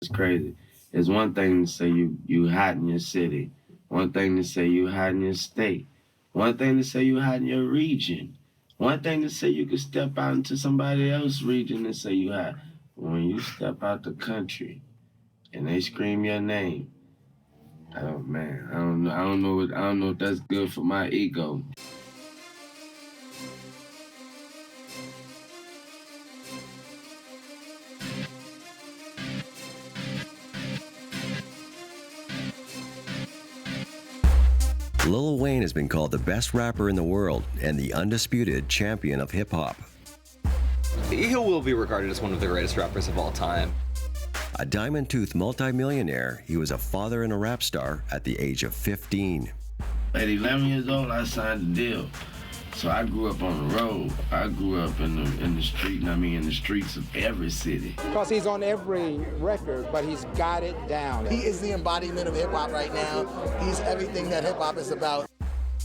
It's crazy. It's one thing to say you hot in your city. One thing to say you hot in your state. One thing to say you hot in your region. One thing to say you could step out into somebody else's region and say you hot. When you step out the country and they scream your name, oh man, I don't know. I don't know if that's good for my ego. Lil Wayne has been called the best rapper in the world and the undisputed champion of hip-hop. He will be regarded as one of the greatest rappers of all time. A diamond-toothed multimillionaire, he was a father and a rap star at the age of 15. At 11 years old, I signed a deal. So I grew up on the road. I grew up in the street, and I mean in the streets of every city. Because he's on every record, but he's got it down. He is the embodiment of hip-hop right now. He's everything that hip-hop is about.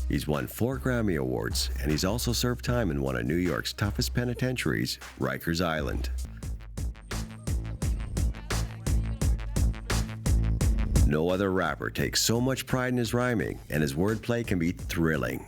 He's won 4 Grammy Awards, and he's also served time in one of New York's toughest penitentiaries, Rikers Island. No other rapper takes so much pride in his rhyming, and his wordplay can be thrilling.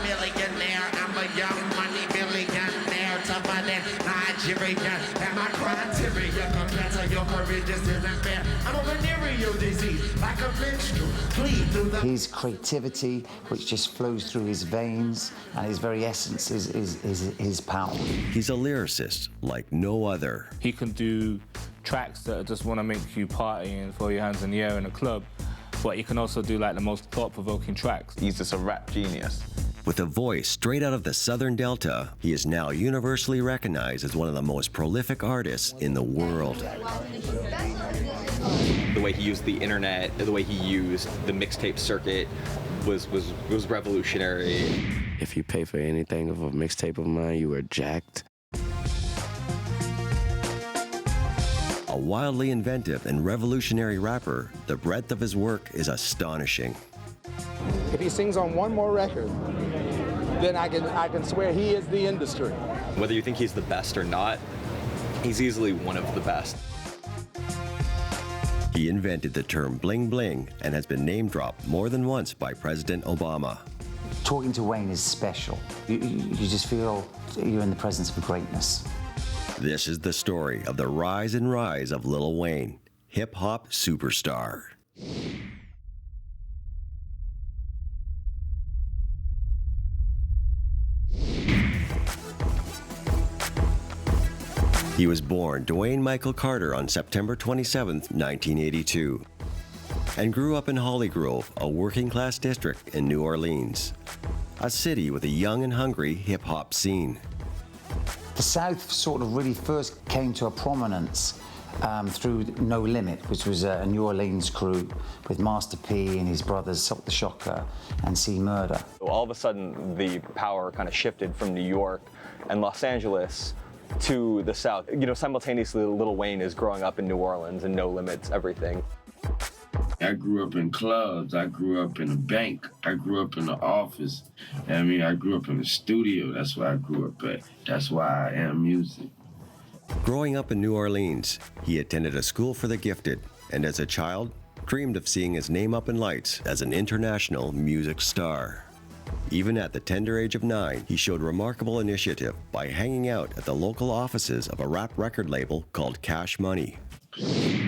Millionaire, I'm a young money billionaire, tougher than Nigeria, and my criteria compared to your career just isn't fair. I'm a venereal disease, like a menstrual, bleed through the... His creativity, which just flows through his veins, and his very essence is power. He's a lyricist like no other. He can do tracks that just want to make you party and throw your hands in the air in a club, but he can also do like the most thought-provoking tracks. He's just a rap genius. With a voice straight out of the Southern Delta, he is now universally recognized as one of the most prolific artists in the world. The way he used the internet, the way he used the mixtape circuit was revolutionary. If you pay for anything of a mixtape of mine, you were jacked. A wildly inventive and revolutionary rapper, the breadth of his work is astonishing. If he sings on one more record, then I can swear he is the industry. Whether you think he's the best or not, he's easily one of the best. He invented the term bling bling and has been name-dropped more than once by President Obama. Talking to Wayne is special. You just feel you're in the presence of greatness. This is the story of the rise and rise of Lil Wayne, hip-hop superstar. He was born Dwayne Michael Carter on September 27, 1982, and grew up in Hollygrove, a working-class district in New Orleans, a city with a young and hungry hip-hop scene. The South sort of really first came to a prominence through No Limit, which was a New Orleans crew with Master P and his brothers Silk the Shocker and C Murder. All of a sudden, the power kind of shifted from New York and Los Angeles to the South. You know, simultaneously, Lil Wayne is growing up in New Orleans and No Limit's everything. I grew up in clubs. I grew up in a bank. I grew up in the office. I mean, I grew up in the studio. That's where I grew up at. That's why I am music. Growing up in New Orleans, he attended a school for the gifted, and as a child, dreamed of seeing his name up in lights as an international music star. Even at the tender age of 9, he showed remarkable initiative by hanging out at the local offices of a rap record label called Cash Money.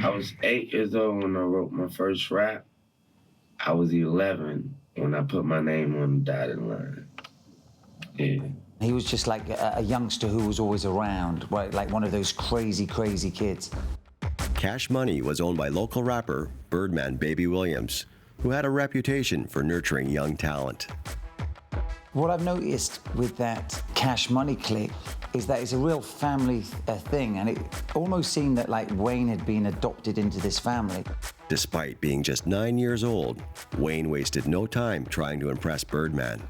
I was 8 years old when I wrote my first rap. I was 11 when I put my name on the dotted line. Yeah. He was just like a youngster who was always around, right? Like one of those crazy, crazy kids. Cash Money was owned by local rapper Birdman Baby Williams, who had a reputation for nurturing young talent. What I've noticed with that Cash Money clique is that it's a real family thing, and it almost seemed that like Wayne had been adopted into this family. Despite being just 9 years old, Wayne wasted no time trying to impress Birdman.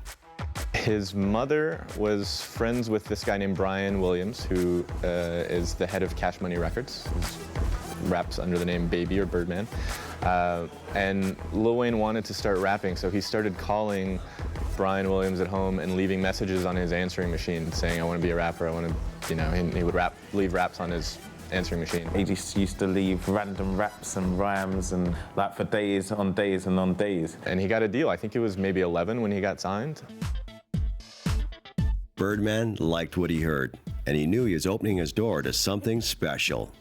His mother was friends with this guy named Brian Williams, who is the head of Cash Money Records. He raps under the name Baby or Birdman. And Lil Wayne wanted to start rapping, so he started calling Brian Williams at home and leaving messages on his answering machine saying, I want to be a rapper, I want to, you know, he would leave raps on his answering machine. He just used to leave random raps and rhymes and like for days on days and on days. And he got a deal. I think it was maybe 11 when he got signed. Birdman liked what he heard, and he knew he was opening his door to something special.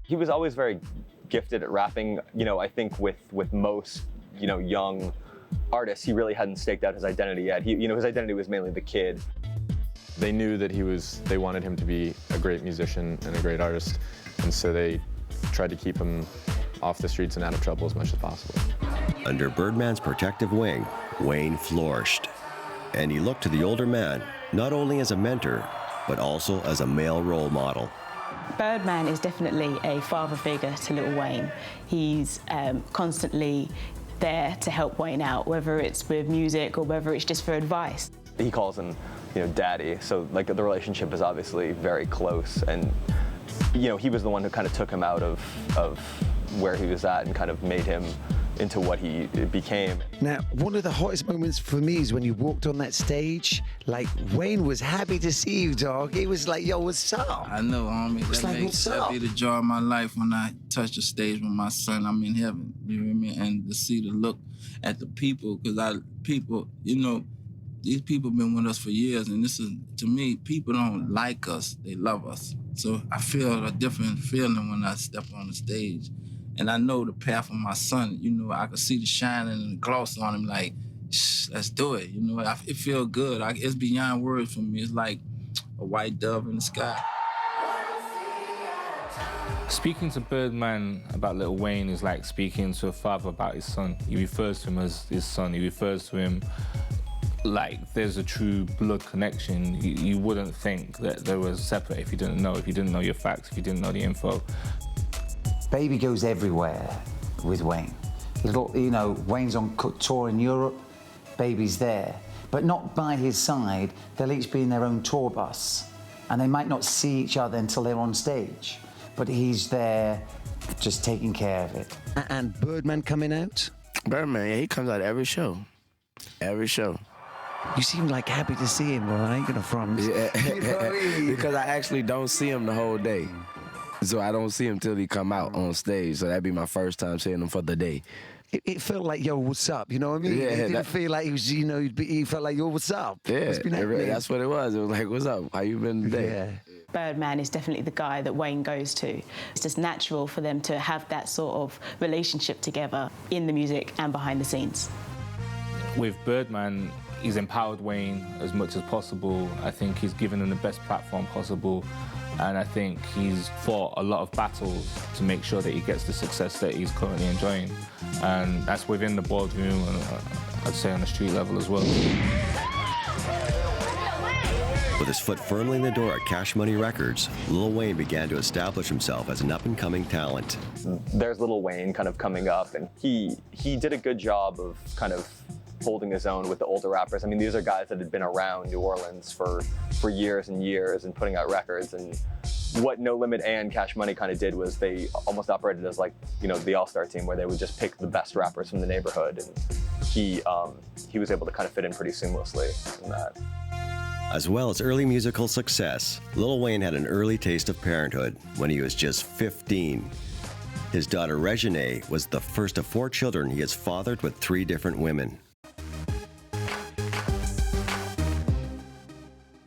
He was always very gifted at rapping. You know, I think with most, you know, young artists, he really hadn't staked out his identity yet. His identity was mainly the kid. They knew that they wanted him to be a great musician and a great artist, and so they tried to keep him off the streets and out of trouble as much as possible. Under Birdman's protective wing, Wayne flourished, and he looked to the older man not only as a mentor, but also as a male role model. Birdman is definitely a father figure to Lil Wayne. He's constantly there to help Wayne out, whether it's with music or whether it's just for advice. He calls him, you know, daddy. So like the relationship is obviously very close, and you know, he was the one who kind of took him out of where he was at and kind of made him into what he became. Now, one of the hottest moments for me is when you walked on that stage. Like, Wayne was happy to see you, dog. He was like, yo, what's up? I know, homie. That be the joy of my life when I touch the stage with my son. I'm in heaven, you know what I mean? And to see the look at the people, because people, you know, these people been with us for years, and this is, to me, people don't like us, they love us. So I feel a different feeling when I step on the stage. And I know the path of my son, you know, I can see the shining and the gloss on him, like, shh, let's do it, you know, it feels good. It's beyond words for me. It's like a white dove in the sky. Speaking to Birdman about Lil Wayne is like speaking to a father about his son. He refers to him as his son. He refers to him like there's a true blood connection. You wouldn't think that they were separate if you didn't know your facts, if you didn't know the info. Baby goes everywhere with Wayne. Wayne's on tour in Europe, Baby's there, but not by his side. They'll each be in their own tour bus, and they might not see each other until they're on stage, but he's there just taking care of it. And Birdman coming out? Birdman, yeah, he comes out every show. Every show. You seem like happy to see him, well, I ain't gonna front. Yeah. You know what I mean? Because I actually don't see him the whole day. So I don't see him till he come out on stage. So that'd be my first time seeing him for the day. It felt like, yo, what's up? You know what I mean? Yeah, it didn't feel like he was, you know, he felt like, yo, what's up? Yeah, that's what it was. It was like, what's up? How you been today? Yeah. Birdman is definitely the guy that Wayne goes to. It's just natural for them to have that sort of relationship together in the music and behind the scenes. With Birdman, he's empowered Wayne as much as possible. I think he's given him the best platform possible. And I think he's fought a lot of battles to make sure that he gets the success that he's currently enjoying. And that's within the boardroom and I'd say on the street level as well. With his foot firmly in the door at Cash Money Records, Lil Wayne began to establish himself as an up-and-coming talent. There's Lil Wayne kind of coming up, and he did a good job of kind of holding his own with the older rappers. I mean, these are guys that had been around New Orleans for years and years and putting out records. And what No Limit and Cash Money kind of did was they almost operated as like, you know, the all-star team where they would just pick the best rappers from the neighborhood. And he was able to kind of fit in pretty seamlessly in that. As well as early musical success, Lil Wayne had an early taste of parenthood when he was just 15. His daughter Regine was the first of 4 children he has fathered with 3 different women.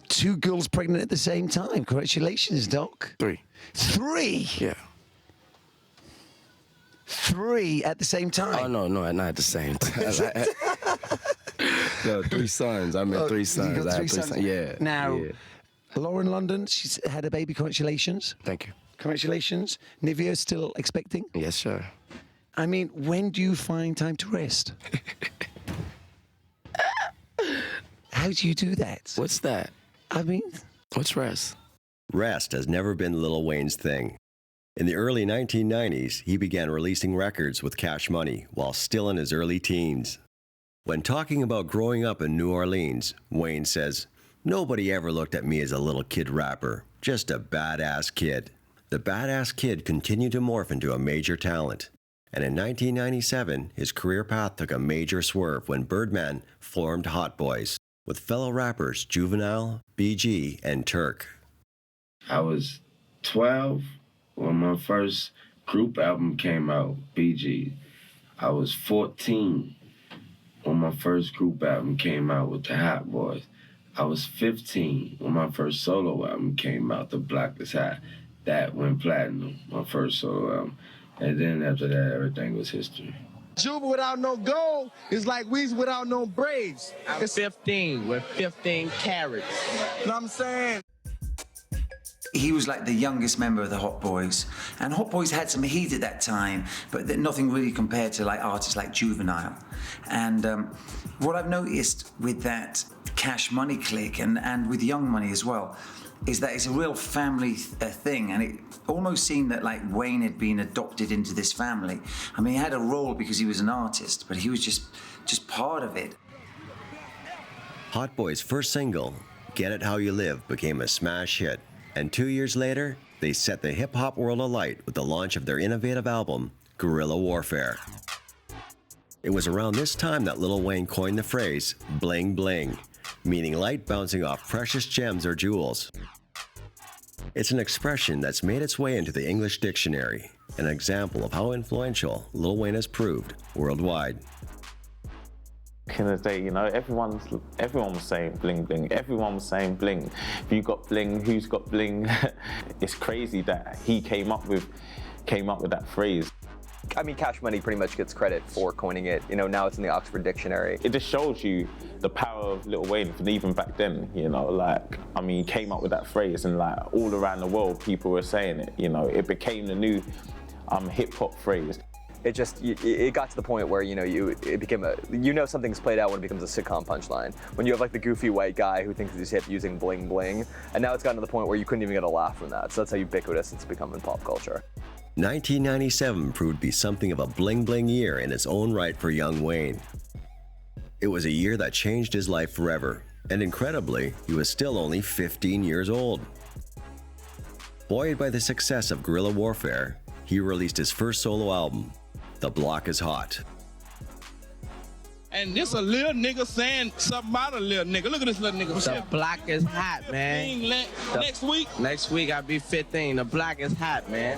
2 girls pregnant at the same time. Congratulations, Doc. 3. 3? Yeah. 3 at the same time? Oh, no, not at the same time. No, 3 sons. I meant 3 sons. You got 3 3 sons. Yeah. Now, yeah. Lauren London, she's had a baby. Congratulations. Thank you. Congratulations. Nivea still expecting? Yes, sir. I mean, when do you find time to rest? How do you do that? What's that? I mean... What's rest? Rest has never been Lil Wayne's thing. In the early 1990s, he began releasing records with Cash Money while still in his early teens. When talking about growing up in New Orleans, Wayne says, "Nobody ever looked at me as a little kid rapper, just a badass kid." The badass kid continued to morph into a major talent. And in 1997, his career path took a major swerve when Birdman formed Hot Boys with fellow rappers Juvenile, BG, and Turk. I was 12 when my first group album came out, BG, I was 14 when my first group album came out with the Hot Boys. I was 15 when my first solo album came out, The Block is Hot. That went platinum, my first solo album. And then after that, everything was history. Juba without no gold is like Weezy without no braids. I'm 15 with 15 carats. You know what I'm saying? He was like the youngest member of the Hot Boys, and Hot Boys had some heat at that time, but nothing really compared to like artists like Juvenile. And what I've noticed with that Cash Money clique and with Young Money as well, is that it's a real family thing, and it almost seemed that like Wayne had been adopted into this family. I mean, he had a role because he was an artist, but he was just part of it. Hot Boy's first single, Get It How You Live, became a smash hit, and 2 years later, they set the hip-hop world alight with the launch of their innovative album, Guerrilla Warfare. It was around this time that Lil Wayne coined the phrase, bling bling, meaning light bouncing off precious gems or jewels. It's an expression that's made its way into the English dictionary, an example of how influential Lil Wayne has proved worldwide. In the day, you know, everyone was saying bling bling. Everyone was saying bling. If you got bling, who's got bling? It's crazy that he came up with that phrase. I mean, Cash Money pretty much gets credit for coining it. You know, now it's in the Oxford Dictionary. It just shows you the power of Lil Wayne from even back then, you know, like, I mean, he came up with that phrase and like all around the world people were saying it, you know, it became the new hip hop phrase. It just, it got to the point where, you know, something's played out when it becomes a sitcom punchline. When you have like the goofy white guy who thinks he's hip using bling bling, and now it's gotten to the point where you couldn't even get a laugh from that. So that's how ubiquitous it's become in pop culture. 1997 proved to be something of a bling bling year in its own right for young Wayne. It was a year that changed his life forever, and incredibly, he was still only 15 years old. Buoyed by the success of Guerrilla Warfare, he released his first solo album, The Block is Hot. And this a little nigga saying something about a little nigga. Look at this little nigga. The block is hot, man. Next week? Next week I'll be 15. The block is hot, man.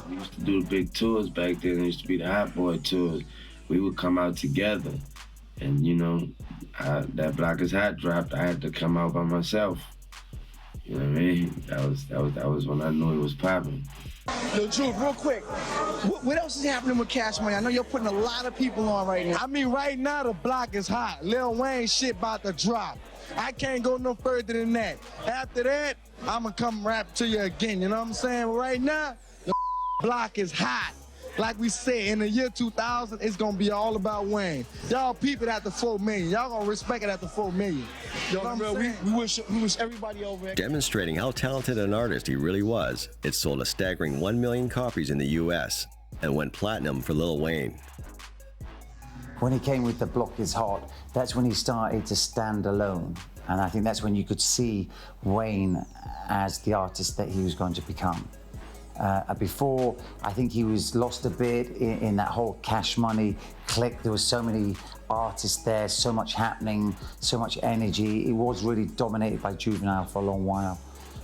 We used to do the big tours back then. It used to be the Hot Boy tours. We would come out together. And, you know, that Block is Hot dropped. I had to come out by myself. You know what I mean? That was when I knew it was popping. Yo, Jude, real quick, what else is happening with Cash Money? I know you're putting a lot of people on right now. I mean, right now, the block is hot. Lil Wayne shit about to drop. I can't go no further than that. After that, I'm gonna come rap to you again, you know what I'm saying? But right now, the block is hot. Like we said, in the year 2000, it's gonna be all about Wayne. Y'all peep it at the 4 million. Y'all gonna respect it at the 4 million. You know what I'm saying? We wish everybody over there. Demonstrating how talented an artist he really was, it sold a staggering 1 million copies in the US and went platinum for Lil Wayne. When he came with The Block is Hot, that's when he started to stand alone. And I think that's when you could see Wayne as the artist that he was going to become. Before, I think he was lost a bit in that whole Cash Money clique. There was so many artists there, so much happening, so much energy. It was really dominated by Juvenile for a long while.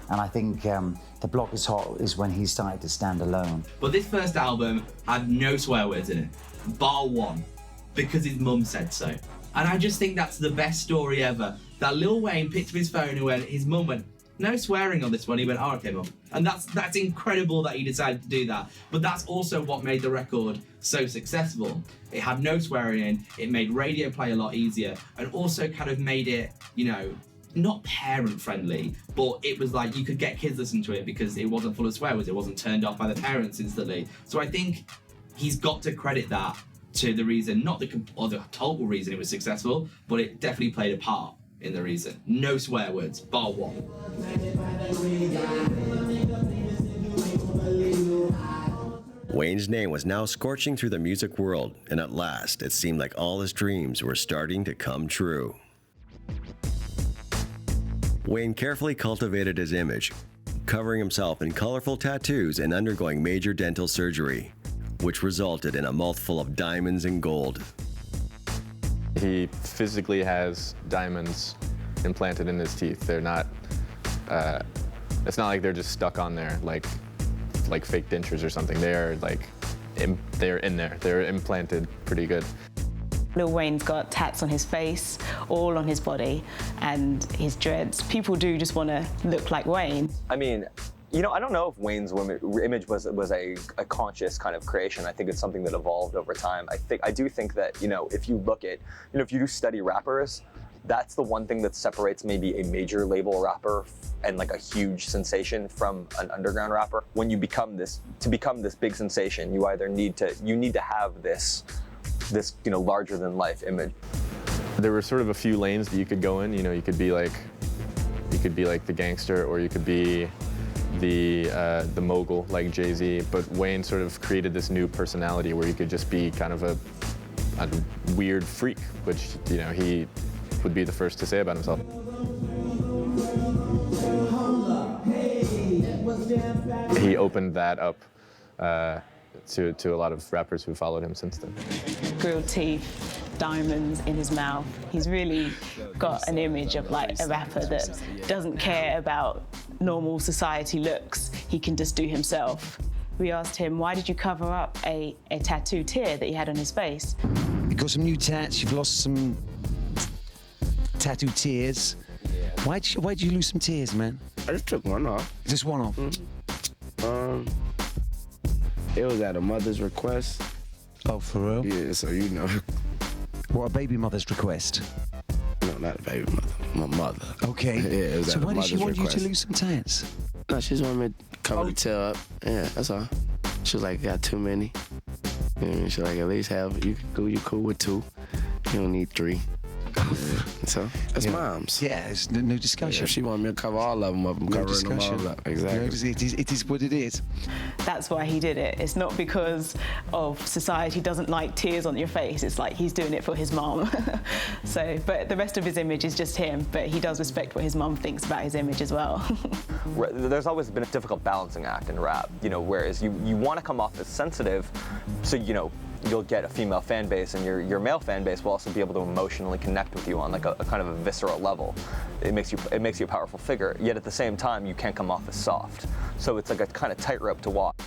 And I think The Block is Hot is when he started to stand alone. But this first album had no swear words in it, bar one, because his mum said so. And I just think that's the best story ever. That Lil Wayne picked up his phone and went, his mum went, no swearing on this one. He went, oh, okay, mum. And that's incredible that he decided to do that. But that's also what made the record so successful. It had no swearing in, it made radio play a lot easier, and also kind of made it, you know, not parent friendly, but it was like you could get kids listening to it because it wasn't full of swear words, it wasn't turned off by the parents instantly. So I think he's got to credit that to the reason, not the total reason it was successful, but it definitely played a part in the reason. No swear words, bar one. Wayne's name was now scorching through the music world, and at last, it seemed like all his dreams were starting to come true. Wayne carefully cultivated his image, covering himself in colorful tattoos and undergoing major dental surgery, which resulted in a mouthful of diamonds and gold. He physically has diamonds implanted in his teeth. They're not, it's not like they're just stuck on there like like fake dentures or something. They're like, they're in there. They're implanted pretty good. Lil Wayne's got tats on his face, all on his body, and his dreads. People do just want to look like Wayne. I mean, you know, I don't know if Wayne's image was a conscious kind of creation. I think it's something that evolved over time. I do think that, you know, if you look at, you know, if you do study rappers, that's the one thing that separates maybe a major label rapper and like a huge sensation from an underground rapper. When you become this, to become this big sensation, you either need to have this, you know, larger than life image. There were sort of a few lanes that you could go in. You know, you could be like the gangster, or you could be the mogul like Jay-Z. But Wayne sort of created this new personality where he could just be kind of a weird freak, which, you know, he would be the first to say about himself. He opened that up to a lot of rappers who followed him since then. Grilled teeth, diamonds in his mouth. He's really got an image of like a rapper that doesn't care about normal society looks. He can just do himself. We asked him, why did you cover up a tattoo tear that he had on his face? You've got some new tats, you've lost some tattoo tears. Why'd you lose some tears, man? I just took one off. Just one off? It was at a mother's request. Oh, for real? Yeah, so you know. What, a baby mother's request? No, not a baby mother. My mother. Okay. Yeah, it was so at a why did she want mother's you to request. lose some tats? No, she just wanted me to cover the tail up. Yeah, that's all. She was like, got too many. You know what I mean? She was like, at least have, you cool with 2. You don't need 3. So, that's mom's. Yeah, there's no discussion. Yeah, if she wanted me to cover all of them up, I'm covering them all up. Exactly. It is what it is. That's why he did it. It's not because of society doesn't like tears on your face. It's like he's doing it for his mom. So, but the rest of his image is just him, but he does respect what his mom thinks about his image as well. There's always been a difficult balancing act in rap, you know, whereas you want to come off as sensitive, so, you know, you'll get a female fan base, and your male fan base will also be able to emotionally connect with you on like a kind of a visceral level. It makes you a powerful figure, yet at the same time you can't come off as soft. So it's like a kind of tightrope to walk.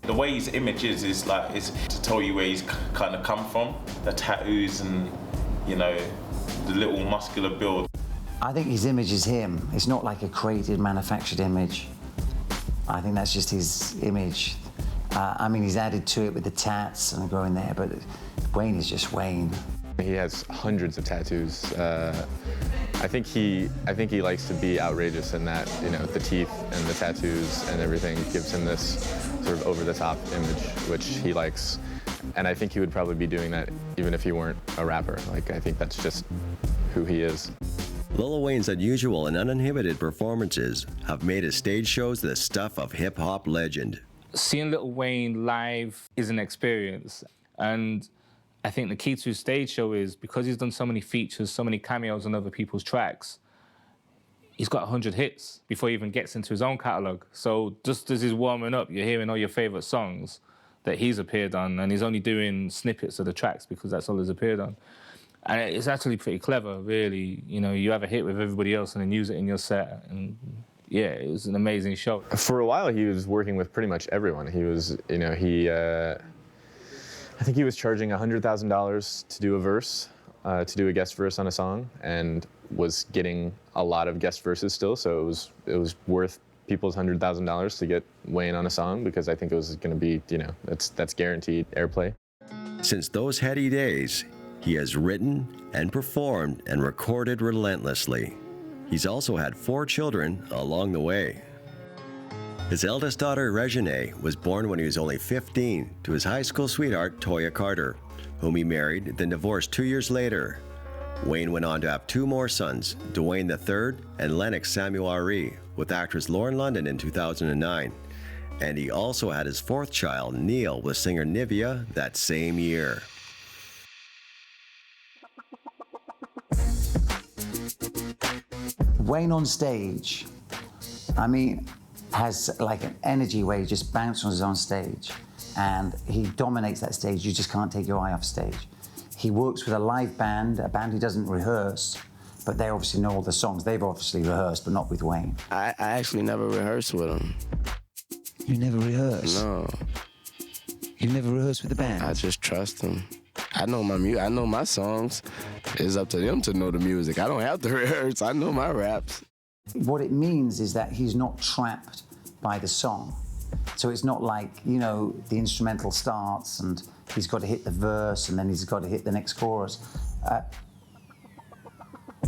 The way his image is to tell you where he's kind of come from, the tattoos and, you know, the little muscular build. I think his image is him. It's not like a created, manufactured image. I think that's just his image. I mean, he's added to it with the tats and growing there, but Wayne is just Wayne. He has hundreds of tattoos. I think he likes to be outrageous in that, you know, the teeth and the tattoos and everything gives him this sort of over-the-top image, which he likes. And I think he would probably be doing that even if he weren't a rapper. Like, I think that's just who he is. Lil Wayne's unusual and uninhibited performances have made his stage shows the stuff of hip-hop legend. Seeing Lil Wayne live is an experience, and I think the key to his stage show is because he's done so many features, so many cameos on other people's tracks, he's got 100 hits before he even gets into his own catalogue. So just as he's warming up, you're hearing all your favourite songs that he's appeared on, and he's only doing snippets of the tracks because that's all he's appeared on. And it's actually pretty clever, really. You know, you have a hit with everybody else and then use it in your set, and yeah, it was an amazing show. For a while, he was working with pretty much everyone. He was, you know, I think he was charging $100,000 to do a verse, to do a guest verse on a song, and was getting a lot of guest verses still. So it was worth people's $100,000 to get Wayne on a song, because I think it was going to be, you know, that's guaranteed airplay. Since those heady days, he has written and performed and recorded relentlessly. He's also had 4 children along the way. His eldest daughter, Regine, was born when he was only 15 to his high school sweetheart, Toya Carter, whom he married, then divorced 2 years later. Wayne went on to have 2 more sons, Dwayne III and Lennox Samuel Ari, with actress Lauren London in 2009. And he also had his 4th child, Neil, with singer Nivea that same year. Wayne on stage, I mean, has like an energy where he just bounces on stage and he dominates that stage. You just can't take your eye off stage. He works with a live band, a band he doesn't rehearse, but they obviously know all the songs. They've obviously rehearsed, but not with Wayne. I actually never rehearsed with him. You never rehearse? No. You never rehearse with the band? I just trust them. I know my I know my songs. It's up to them to know the music. I don't have to rehearse. I know my raps. What it means is that he's not trapped by the song. So it's not like, you know, the instrumental starts and he's got to hit the verse and then he's got to hit the next chorus.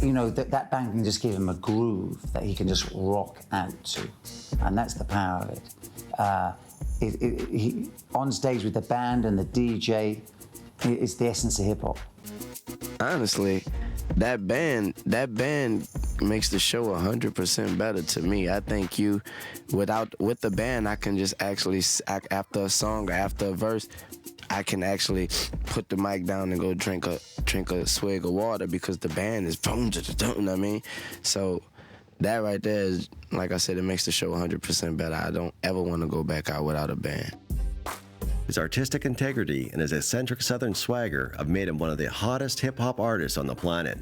You know, that band can just give him a groove that he can just rock out to. And that's the power of it. He, on stage with the band and the DJ, it's the essence of hip-hop. Honestly, that band makes the show 100% better to me. I think with the band, I can just actually, after a song or after a verse, I can actually put the mic down and go drink a swig of water because the band is boom, you know what I mean? So that right there is, like I said, it makes the show 100% better. I don't ever want to go back out without a band. His artistic integrity and his eccentric Southern swagger have made him one of the hottest hip-hop artists on the planet.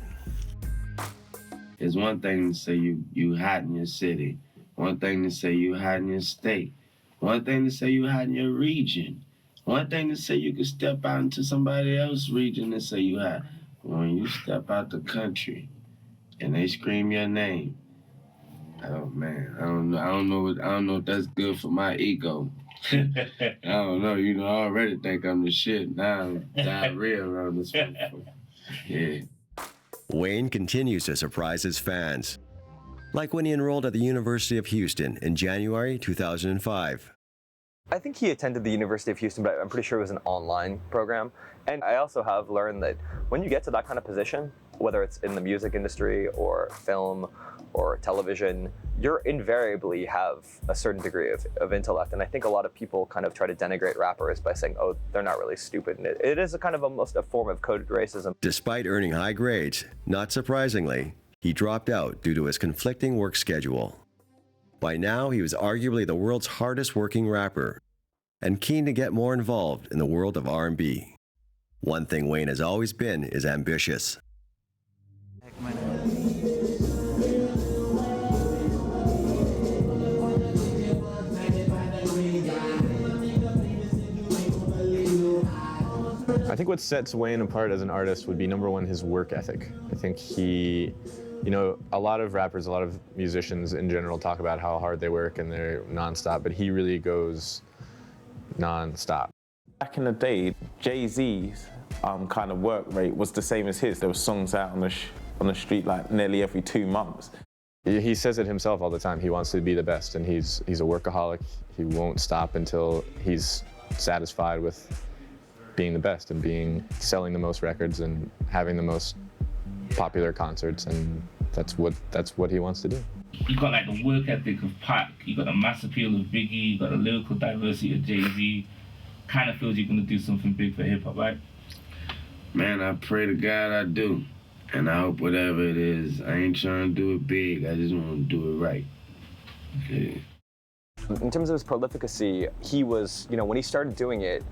It's one thing to say you hot in your city. One thing to say you hot in your state. One thing to say you hot in your region. One thing to say you can step out into somebody else's region and say you hot. When you step out the country and they scream your name, oh man, I don't know if that's good for my ego. I don't know, you know, I already think I'm the shit. Now I'm diarrhea around this motherfucker. Yeah. Wayne continues to surprise his fans, like when he enrolled at the University of Houston in January 2005. I think he attended the University of Houston, but I'm pretty sure it was an online program. And I also have learned that when you get to that kind of position, whether it's in the music industry or film or television, you invariably have a certain degree of intellect. And I think a lot of people kind of try to denigrate rappers by saying, oh, they're not really stupid. And it is a kind of almost a form of coded racism. Despite earning high grades, not surprisingly, he dropped out due to his conflicting work schedule. By now, he was arguably the world's hardest working rapper and keen to get more involved in the world of R&B. One thing Wayne has always been is ambitious. I think what sets Wayne apart as an artist would be, number one, his work ethic. I think he, you know, a lot of rappers, a lot of musicians in general talk about how hard they work and they're nonstop, but he really goes nonstop. Back in the day, Jay-Z's kind of work rate was the same as his. There were songs out on the street like nearly every 2 months. He says it himself all the time. He wants to be the best, and he's a workaholic. He won't stop until he's satisfied with being the best and selling the most records and having the most popular concerts, and that's what he wants to do. You got like the work ethic of Pac, you got the mass appeal of Biggie, you got the lyrical diversity of Jay-Z. Kind of feels you're gonna do something big for hip hop, right? Man, I pray to God I do. And I hope whatever it is, I ain't trying to do it big, I just want to do it right. Yeah. In terms of his prolificacy, he was, you know, when he started doing it,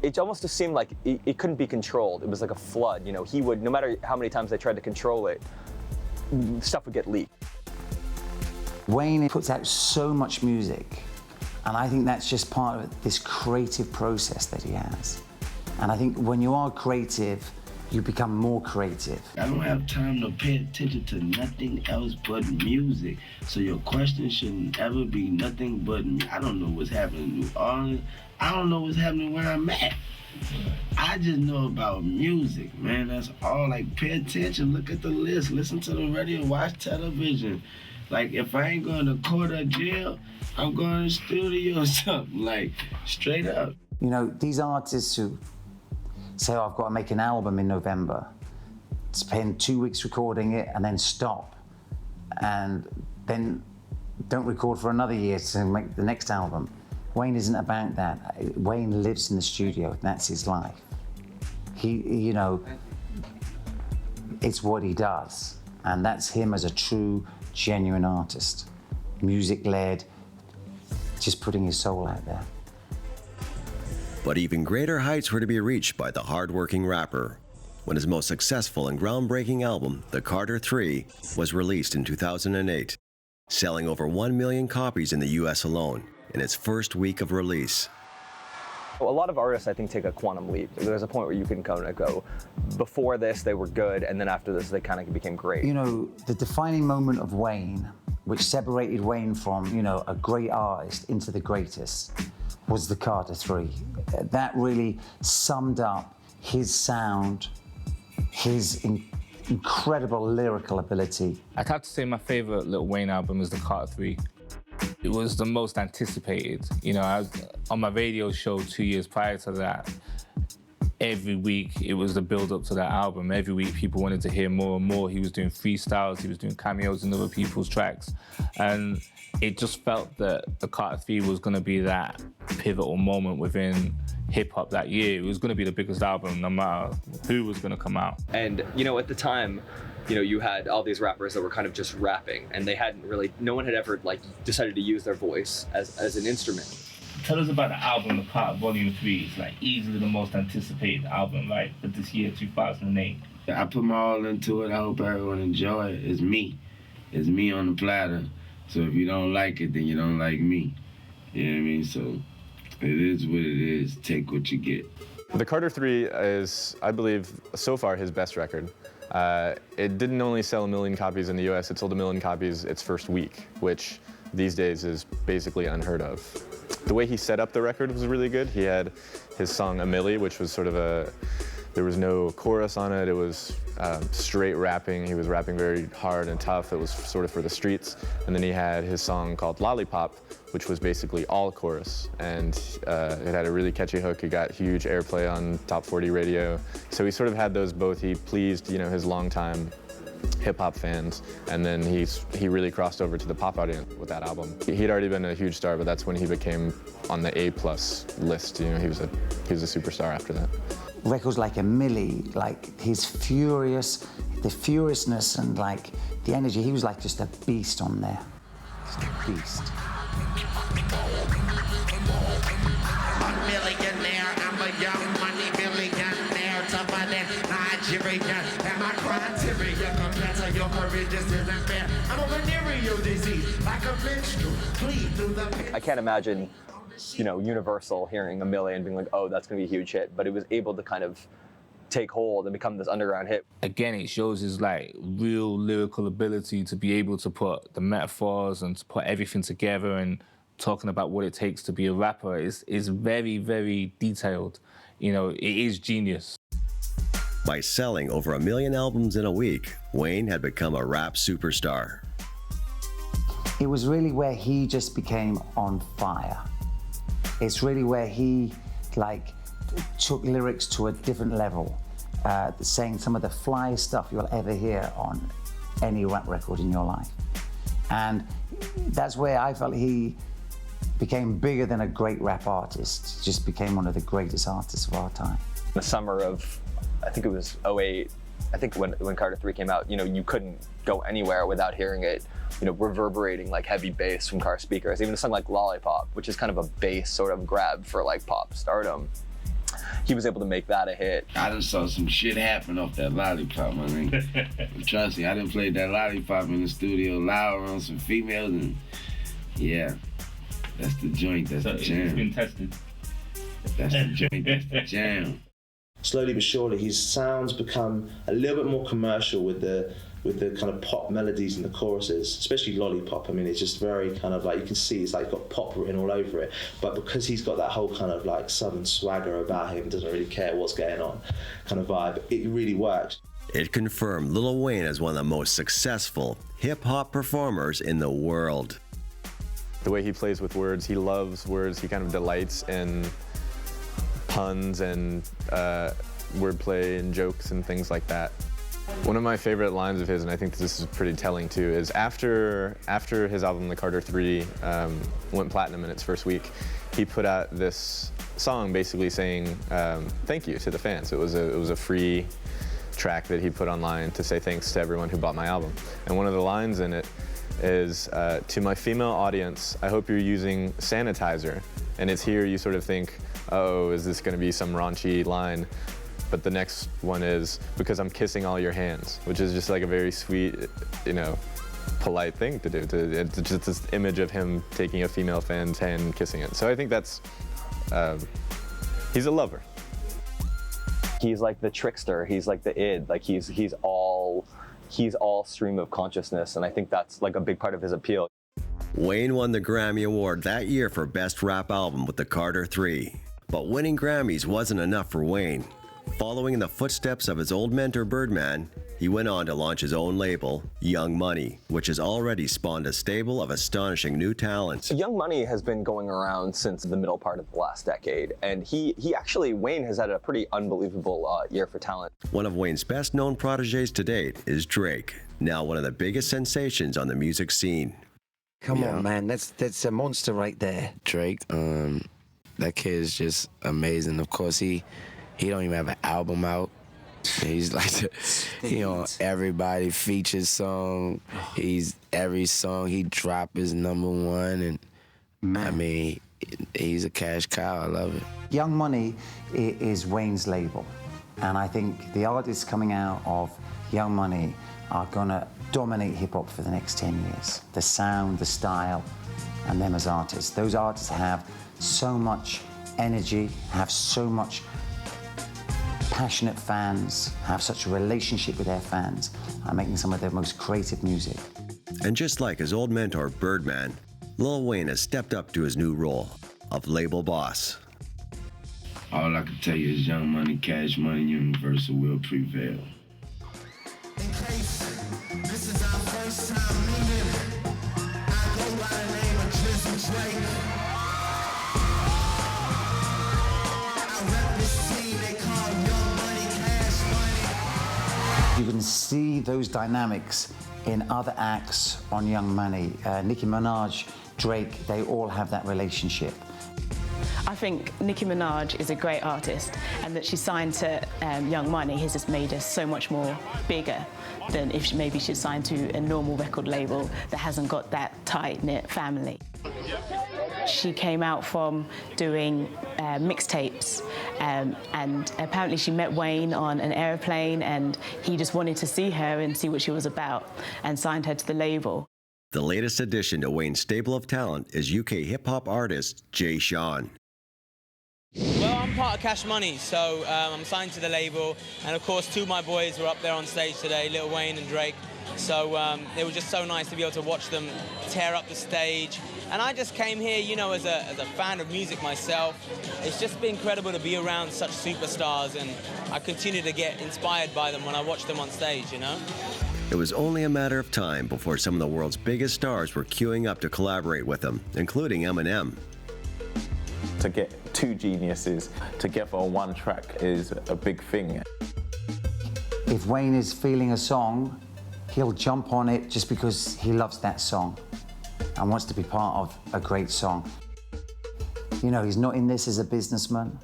it almost just seemed like it couldn't be controlled. It was like a flood, you know. He would, no matter how many times they tried to control it, stuff would get leaked. Wayne puts out so much music, and I think that's just part of this creative process that he has. And I think when you are creative, you become more creative. I don't have time to pay attention to nothing else but music. So your question shouldn't ever be nothing but me. I don't know what's happening in New Orleans. I don't know what's happening where I'm at. I just know about music, man. That's all. Like, pay attention, look at the list, listen to the radio, watch television. Like, if I ain't going to court or jail, I'm going to the studio or something, like, straight up. You know, these artists who say, oh, I've got to make an album in November, spend 2 weeks recording it and then stop, and then don't record for another year to make the next album. Wayne isn't about that. Wayne lives in the studio, that's his life. You know, it's what he does, and that's him as a true, genuine artist. Music-led, just putting his soul out there. But even greater heights were to be reached by the hard-working rapper when his most successful and groundbreaking album, The Carter III, was released in 2008, selling over 1 million copies in the US alone in its first week of release. A lot of artists, I think, take a quantum leap. There's a point where you can kind of go, before this they were good, and then after this they kind of became great. You know, the defining moment of Wayne, which separated Wayne from, you know, a great artist into the greatest, was the Carter 3. That really summed up his sound, his incredible lyrical ability. I'd have to say my favorite Lil Wayne album is the Carter 3. It was the most anticipated. You know, I was on my radio show 2 years prior to that. Every week, it was the build-up to that album. Every week, people wanted to hear more and more. He was doing freestyles, he was doing cameos in other people's tracks. And it just felt that the Carter 3 was gonna be that pivotal moment within hip-hop that year. It was gonna be the biggest album, no matter who was gonna come out. And, you know, at the time, you know, you had all these rappers that were kind of just rapping, and they hadn't really, no one had ever, like, decided to use their voice as an instrument. Tell us about the album, The Carter Volume 3. It's like easily the most anticipated album, right, for this year, 2008. I put my all into it. I hope everyone enjoy it. It's me. It's me on the platter. So if you don't like it, then you don't like me. You know what I mean? So it is what it is. Take what you get. The Carter 3 is, I believe, so far his best record. It didn't only sell 1 million copies in the US, it sold 1 million copies its first week, which these days is basically unheard of. The way he set up the record was really good. He had his song A Milli, which was sort of there was no chorus on it. It was straight rapping. He was rapping very hard and tough. It was sort of for the streets. And then he had his song called Lollipop, which was basically all chorus. And it had a really catchy hook. It got huge airplay on top 40 radio. So he sort of had those both. He pleased, you know, his longtime hip-hop fans, and then he really crossed over to the pop audience with that album. He'd already been a huge star, but that's when he became on the A+ list. You know, he was a superstar after that. Records like A Milli, like his the furiousness and like the energy, he was like just a beast on there. Just a beast. A millionaire, I'm a young money billionaire, tougher than Nigeria, and my criteria compared to your courage just isn't fair. I'm a venereal disease, like a menstrual, bleed through the... I can't imagine, you know, Universal hearing A Milli and being like, oh, that's gonna be a huge hit, but it was able to kind of take hold and become this underground hit. Again, it shows his like real lyrical ability to be able to put the metaphors and to put everything together, and talking about what it takes to be a rapper is very, very detailed. You know, it is genius. By selling over 1 million albums in a week, Wayne had become a rap superstar. It was really where he just became on fire. It's really where he like took lyrics to a different level, saying some of the flyest stuff you'll ever hear on any rap record in your life. And that's where I felt he became bigger than a great rap artist, just became one of the greatest artists of our time. The summer of, I think it was 2008, I think when Carter 3 came out, you know, you couldn't go anywhere without hearing it, you know, reverberating like heavy bass from car speakers. Even a song like Lollipop, which is kind of a bass sort of grab for like pop stardom, he was able to make that a hit. I done saw some shit happen off that Lollipop, I mean. Trust me, I done played that Lollipop in the studio loud around some females, and yeah, that's the joint, that's the jam. It's been tested. That's the joint, that's the jam. Slowly but surely, his sounds become a little bit more commercial with the kind of pop melodies and the choruses, especially Lollipop. I mean, it's just very kind of like, you can see it's like got pop written all over it. But because he's got that whole kind of like southern swagger about him, doesn't really care what's going on kind of vibe, it really works. It confirmed Lil Wayne as one of the most successful hip-hop performers in the world. The way he plays with words, he loves words, he kind of delights in puns and wordplay and jokes and things like that. One of my favorite lines of his, and I think this is pretty telling too, is after his album The Carter 3 went platinum in its first week, he put out this song basically saying thank you to the fans. It was a free track that he put online to say thanks to everyone who bought my album. And one of the lines in it is, to my female audience, I hope you're using sanitizer. And it's here you sort of think, oh, is this gonna be some raunchy line? But the next one is, because I'm kissing all your hands, which is just like a very sweet, you know, polite thing to do. It's just this image of him taking a female fan's hand and kissing it. So I think that's, he's a lover. He's like the trickster. He's like the id. Like he's all stream of consciousness, and I think that's like a big part of his appeal. Wayne won the Grammy Award that year for Best Rap Album with the Carter 3. But winning Grammys wasn't enough for Wayne. Following in the footsteps of his old mentor Birdman, he went on to launch his own label, Young Money, which has already spawned a stable of astonishing new talents. Young Money has been going around since the middle part of the last decade, and Wayne has had a pretty unbelievable year for talent. One of Wayne's best known proteges to date is Drake, now one of the biggest sensations on the music scene. Come on, man, that's a monster right there. Drake, that kid is just amazing. Of course, he don't even have an album out. He's like, on everybody features song. Every song he drop is #1, and I mean, he's a cash cow. I love it. Young Money is Wayne's label, and I think the artists coming out of Young Money are gonna dominate hip hop for the next 10 years. The sound, the style, and them as artists. Those artists have so much energy, have so much passionate fans, have such a relationship with their fans, are making some of their most creative music. And just like his old mentor Birdman, Lil Wayne has stepped up to his new role of label boss. All I can tell you is Young Money, Cash Money, Universal will prevail. This is our first time meeting. I go by the name of Drizzy Drake. I rep this scene they call Young Money, Cash Money. You can see those dynamics in other acts on Young Money. Nicki Minaj, Drake, they all have that relationship. I think Nicki Minaj is a great artist, and that she signed to Young Money has just made her so much more bigger than if maybe she'd signed to a normal record label that hasn't got that tight-knit family. She came out from doing mixtapes, and apparently she met Wayne on an airplane, and he just wanted to see her and see what she was about, and signed her to the label. The latest addition to Wayne's stable of talent is UK hip-hop artist Jay Sean. Well, I'm part of Cash Money, so I'm signed to the label, and of course 2 of my boys were up there on stage today, Lil Wayne and Drake, so it was just so nice to be able to watch them tear up the stage. And I just came here, as a fan of music myself. It's just been incredible to be around such superstars, and I continue to get inspired by them when I watch them on stage, It was only a matter of time before some of the world's biggest stars were queuing up to collaborate with him, including Eminem. To get 2 geniuses together on one track is a big thing. If Wayne is feeling a song, he'll jump on it just because he loves that song and wants to be part of a great song. He's not in this as a businessman.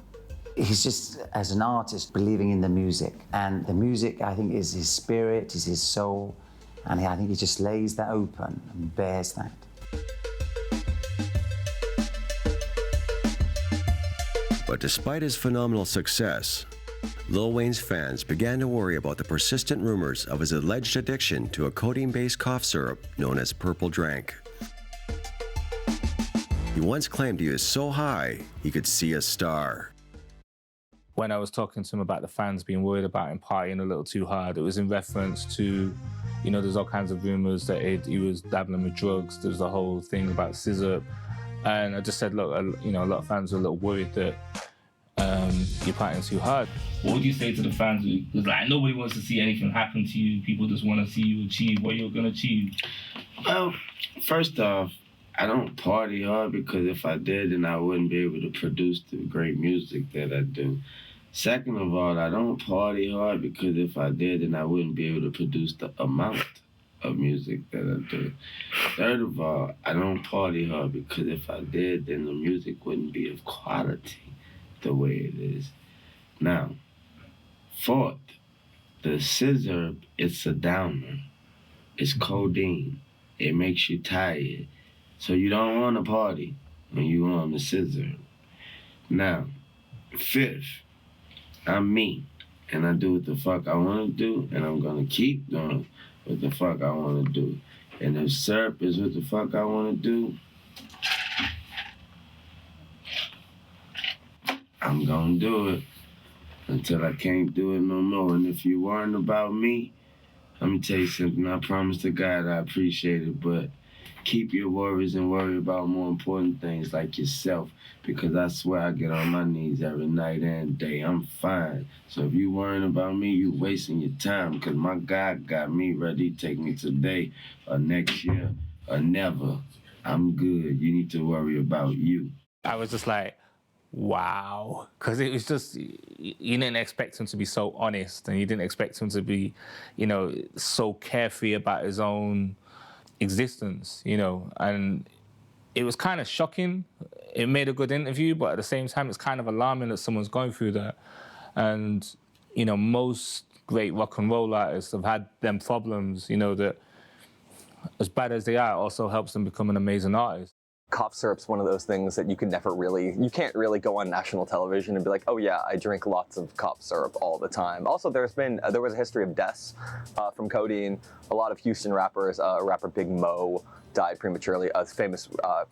He's just, as an artist, believing in the music. And the music, I think, is his spirit, is his soul. And I think he just lays that open and bears that. But despite his phenomenal success, Lil Wayne's fans began to worry about the persistent rumors of his alleged addiction to a codeine-based cough syrup known as Purple Drank. He once claimed he was so high he could see a star. When I was talking to him about the fans being worried about him partying a little too hard, it was in reference to, there's all kinds of rumors that he was dabbling with drugs. There's the whole thing about scissor. And I just said, look, a lot of fans are a little worried that you're partying too hard. What would you say to the fans? Because nobody wants to see anything happen to you. People just want to see you achieve what you're going to achieve. Well, first off, I don't party hard because if I did, then I wouldn't be able to produce the great music that I do. Second of all, I don't party hard because if I did, then I wouldn't be able to produce the amount of music that I do. Third of all, I don't party hard because if I did, then the music wouldn't be of quality the way it is. Now, fourth, the scissor, it's a downer. It's codeine. It makes you tired. So you don't want to party when you on the scissor. Now, fifth, I'm me, and I do what the fuck I want to do, and I'm going to keep doing what the fuck I want to do. And if syrup is what the fuck I want to do, I'm gonna do it until I can't do it no more. And if you're worrying about me, let me tell you something. I promise to God I appreciate it, but keep your worries and worry about more important things like yourself, because I swear I get on my knees every night and day. I'm fine. So if you worrying about me, you wasting your time, because my God got me ready to take me today or next year or never. I'm good. You need to worry about you. I was just like, wow. Because it was just, you didn't expect him to be so honest, and you didn't expect him to be, you know, so carefree about his own existence, you know. And it was kind of shocking. It made a good interview, but at the same time, it's kind of alarming that someone's going through that. And, you know, most great rock and roll artists have had them problems, you know, that as bad as they are, it also helps them become an amazing artist. Cough syrup's one of those things that you can't really go on national television and be like, oh yeah, I drink lots of cough syrup all the time. Also, there was a history of deaths from codeine. A lot of Houston rappers, rapper Big Mo died prematurely. A famous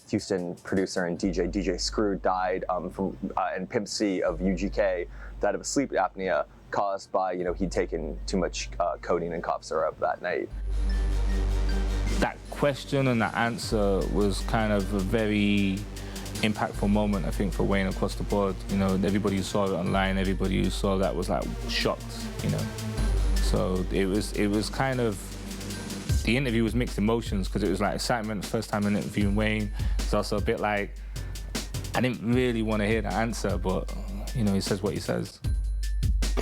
Houston producer and DJ Screw died and Pimp C of UGK died of a sleep apnea caused by, you know, he'd taken too much codeine and cough syrup that night. That question and that answer was kind of a very impactful moment, I think, for Wayne across the board. You know, everybody who saw it online, everybody who saw that was like shocked, you know. So it was kind of, the interview was mixed emotions, because it was like excitement, first time in interviewing Wayne. It's also a bit like, I didn't really want to hear the answer, but, you know, he says what he says.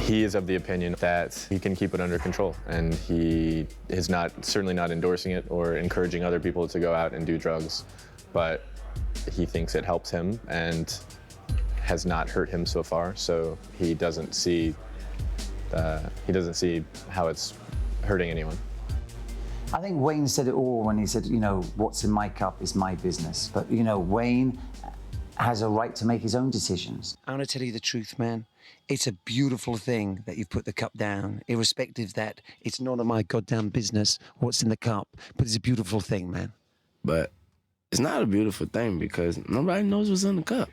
He is of the opinion that he can keep it under control, and he is certainly not endorsing it or encouraging other people to go out and do drugs, but he thinks it helps him and has not hurt him so far, so he doesn't see how it's hurting anyone. I think Wayne said it all when he said, you know, what's in my cup is my business. But, you know, Wayne has a right to make his own decisions. I want to tell you the truth, man. It's a beautiful thing that you've put the cup down, irrespective that it's none of my goddamn business what's in the cup, but it's a beautiful thing, man. But it's not a beautiful thing because nobody knows what's in the cup.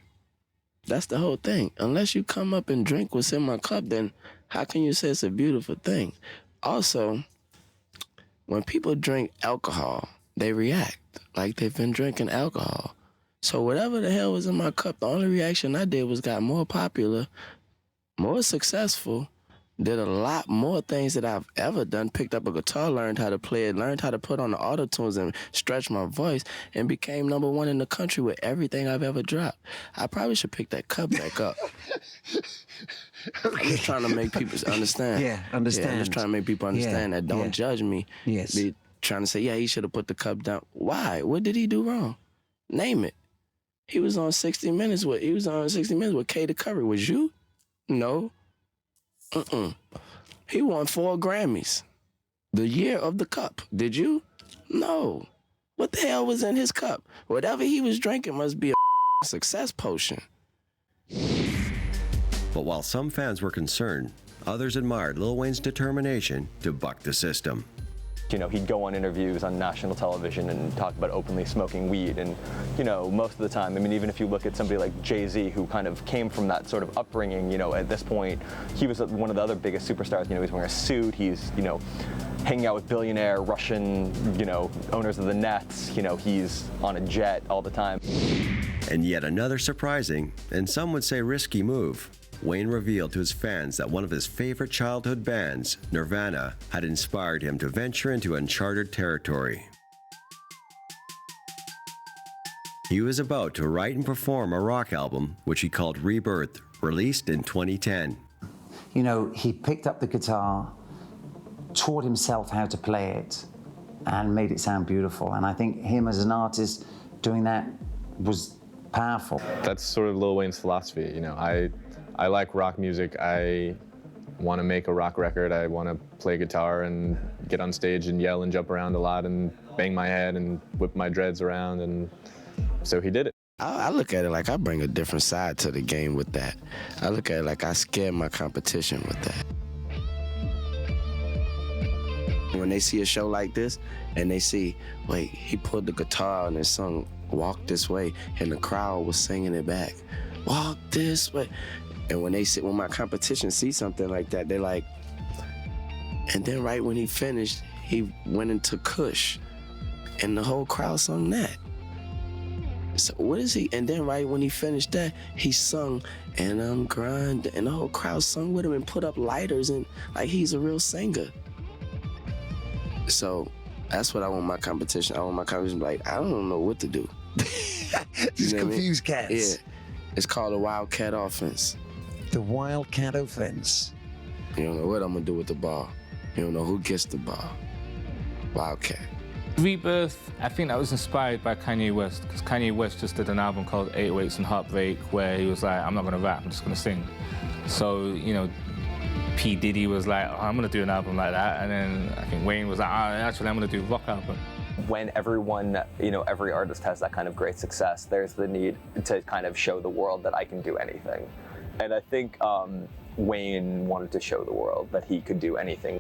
That's the whole thing. Unless you come up and drink what's in my cup, then how can you say it's a beautiful thing? Also, when people drink alcohol, they react like they've been drinking alcohol. So whatever the hell was in my cup, the only reaction I did was got more popular, more successful, did a lot more things that I've ever done, picked up a guitar, learned how to play it, learned how to put on the auto-tunes and stretch my voice, and became #1 in the country with everything I've ever dropped. I probably should pick that cup back up. I'm just trying to make people understand. Yeah, understand. Yeah, I'm just trying to make people understand that don't judge me. Yes. Be trying to say, yeah, he should have put the cup down. Why? What did he do wrong? Name it. He was on 60 Minutes with Kay the Curry. Was you? No. He won 4 Grammys. The year of the cup. Did you? No. What the hell was in his cup? Whatever he was drinking must be a success potion. But while some fans were concerned, others admired Lil Wayne's determination to buck the system. You know, he'd go on interviews on national television and talk about openly smoking weed. And, you know, most of the time, I mean, even if you look at somebody like Jay-Z, who kind of came from that sort of upbringing, you know, at this point, he was one of the other biggest superstars. You know, he's wearing a suit, he's, you know, hanging out with billionaire Russian, you know, owners of the Nets. You know, he's on a jet all the time. And yet another surprising, and some would say risky move. Wayne revealed to his fans that one of his favorite childhood bands, Nirvana, had inspired him to venture into uncharted territory. He was about to write and perform a rock album, which he called Rebirth, released in 2010. You know, he picked up the guitar, taught himself how to play it, and made it sound beautiful. And I think him as an artist doing that was powerful. That's sort of Lil Wayne's philosophy. You know, I like rock music. I want to make a rock record. I want to play guitar and get on stage and yell and jump around a lot and bang my head and whip my dreads around, and so he did it. I look at it like I bring a different side to the game with that. I look at it like I scare my competition with that. when they see a show like this and they see, wait, he pulled the guitar and sung Walk This Way, and the crowd was singing it back, walk this way. And when my competition sees something like that, they're like, and then right when he finished, he went into Kush, and the whole crowd sung that. So what is he? And then right when he finished that, he sung, and I'm grinding, and the whole crowd sung with him and put up lighters, and like he's a real singer. So that's what I want my competition. I want my competition to be like, I don't know what to do. Just confuse cats. Yeah. It's called a wildcat offense. The wildcat offense. You don't know what I'm gonna do with the ball. You don't know who gets the ball. Wildcat. Rebirth, I think that was inspired by Kanye West, because Kanye West just did an album called 808s and Heartbreak, where he was like, I'm not gonna rap, I'm just gonna sing. So, you know, P. Diddy was like, oh, I'm gonna do an album like that, and then I think Wayne was like, actually, I'm gonna do a rock album. When everyone, you know, every artist has that kind of great success, there's the need to kind of show the world that I can do anything. And I think Wayne wanted to show the world that he could do anything.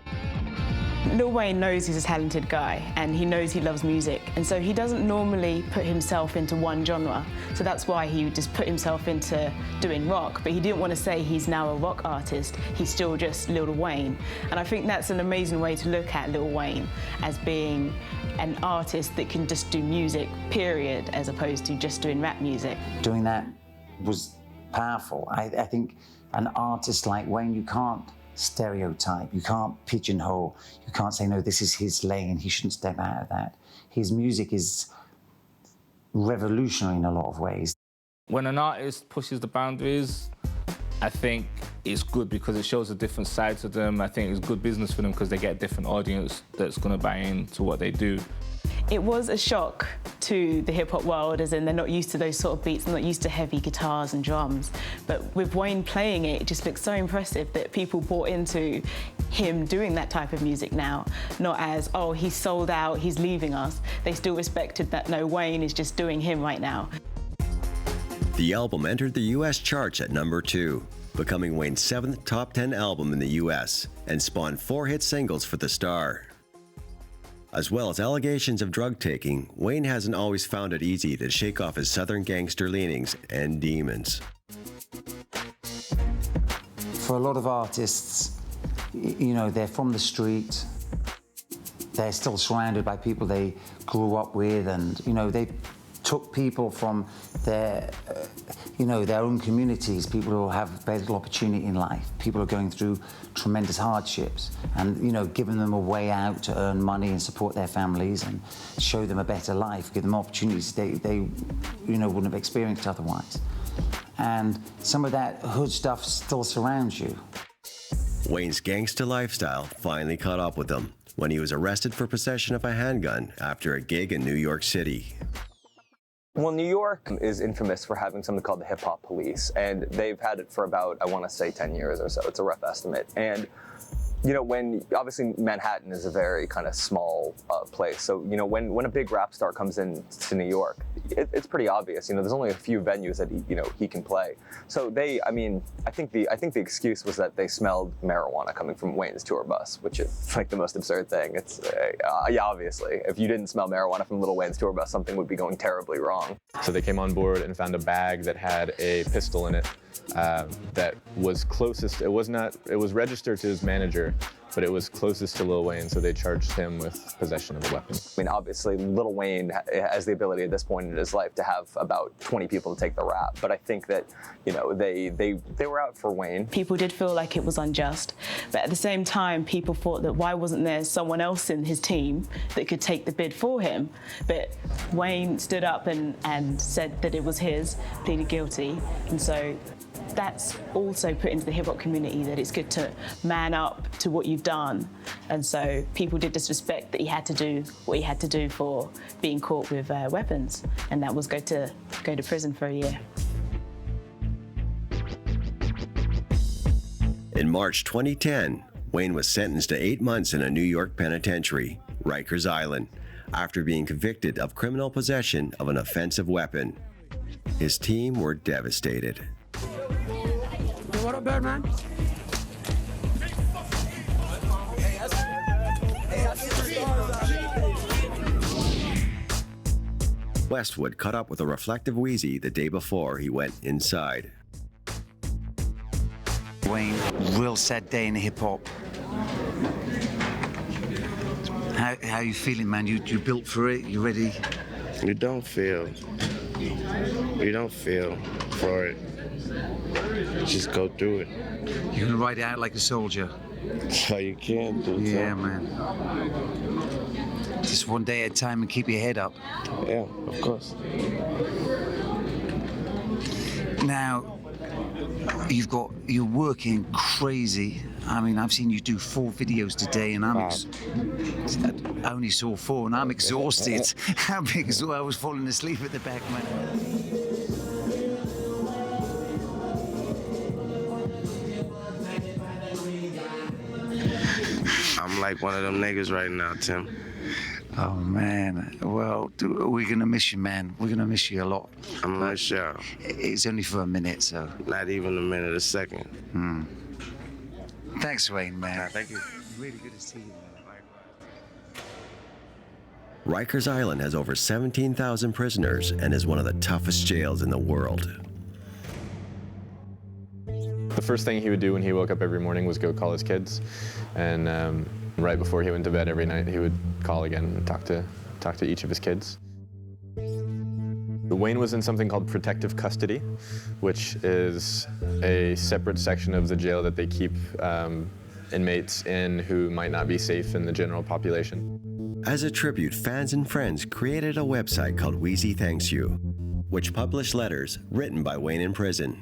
Lil Wayne knows he's a talented guy and he knows he loves music, and so he doesn't normally put himself into one genre. So that's why he just put himself into doing rock, but he didn't want to say he's now a rock artist, he's still just Lil Wayne. And I think that's an amazing way to look at Lil Wayne, as being an artist that can just do music, period, as opposed to just doing rap music. Doing that was powerful. I think an artist like Wayne, you can't stereotype, you can't pigeonhole, you can't say, no, this is his lane, he shouldn't step out of that. His music is revolutionary in a lot of ways. When an artist pushes the boundaries, I think it's good because it shows a different side to them. I think it's good business for them because they get a different audience that's going to buy into what they do. It was a shock to the hip-hop world, as in they're not used to those sort of beats, they're not used to heavy guitars and drums. But with Wayne playing it, it just looks so impressive that people bought into him doing that type of music now, not as, oh, he's sold out, he's leaving us. They still respected that, no, Wayne is just doing him right now. The album entered the US charts at number 2, becoming Wayne's 7th top 10 album in the US, and spawned 4 hit singles for the star. As well as allegations of drug taking, Wayne hasn't always found it easy to shake off his southern gangster leanings and demons. For a lot of artists, you know, they're from the street, they're still surrounded by people they grew up with, and, you know, they took people from their, you know, their own communities, people who have very little opportunity in life, people who are going through tremendous hardships, and, you know, giving them a way out to earn money and support their families and show them a better life, give them opportunities they you know, wouldn't have experienced otherwise. And some of that hood stuff still surrounds you. Wayne's gangsta lifestyle finally caught up with him when he was arrested for possession of a handgun after a gig in New York City. Well, New York is infamous for having something called the hip hop police, and they've had it for about, I want to say 10 years or so. It's a rough estimate. And, you know, obviously Manhattan is a very kind of small place. So, you know, when a big rap star comes in to New York, it's pretty obvious. You know, there's only a few venues that he can play. So I think the excuse was that they smelled marijuana coming from Wayne's tour bus, which is like the most absurd thing. It's yeah, obviously, if you didn't smell marijuana from Lil Wayne's tour bus, something would be going terribly wrong. So they came on board and found a bag that had a pistol in it that was closest. It was registered to his manager, but it was closest to Lil Wayne, so they charged him with possession of a weapon. I mean, obviously, Lil Wayne has the ability at this point in his life to have about 20 people to take the rap, but I think that, you know, they were out for Wayne. People did feel like it was unjust, but at the same time, people thought that why wasn't there someone else in his team that could take the bid for him? But Wayne stood up and said that it was his, pleaded guilty, and so that's also put into the hip-hop community that it's good to man up to what you've done. And so people did disrespect that he had to do what he had to do for being caught with weapons, and that was go to prison for a year. In March 2010, Wayne was sentenced to 8 months in a New York penitentiary, Rikers Island, after being convicted of criminal possession of an offensive weapon. His team were devastated. What up, Birdman? Westwood caught up with a reflective Wheezy the day before he went inside. Wayne, real sad day in hip hop. How you feeling, man? You built for it? You ready? You don't feel for it. Just go through it. You're gonna ride it out like a soldier. So you can do. Yeah, man. Just one day at a time and keep your head up. Yeah, of course. Now, you're working crazy. I mean, I've seen you do 4 videos today, and I only saw 4, and I'm exhausted. I was falling asleep at the back, man. I'm like one of them niggas right now, Tim. Oh, man. Well, we're going to miss you, man. We're going to miss you a lot. I'm gonna miss y'all. It's only for a minute, so. Not even a minute, a second. Thanks, Wayne, man. Nah, thank you. Really good to see you, man. Rikers Island has over 17,000 prisoners and is one of the toughest jails in the world. The first thing he would do when he woke up every morning was go call his kids, and right before he went to bed every night, he would call again and talk to each of his kids. Wayne was in something called protective custody, which is a separate section of the jail that they keep inmates in who might not be safe in the general population. As a tribute, fans and friends created a website called Wheezy Thanks You, which published letters written by Wayne in prison.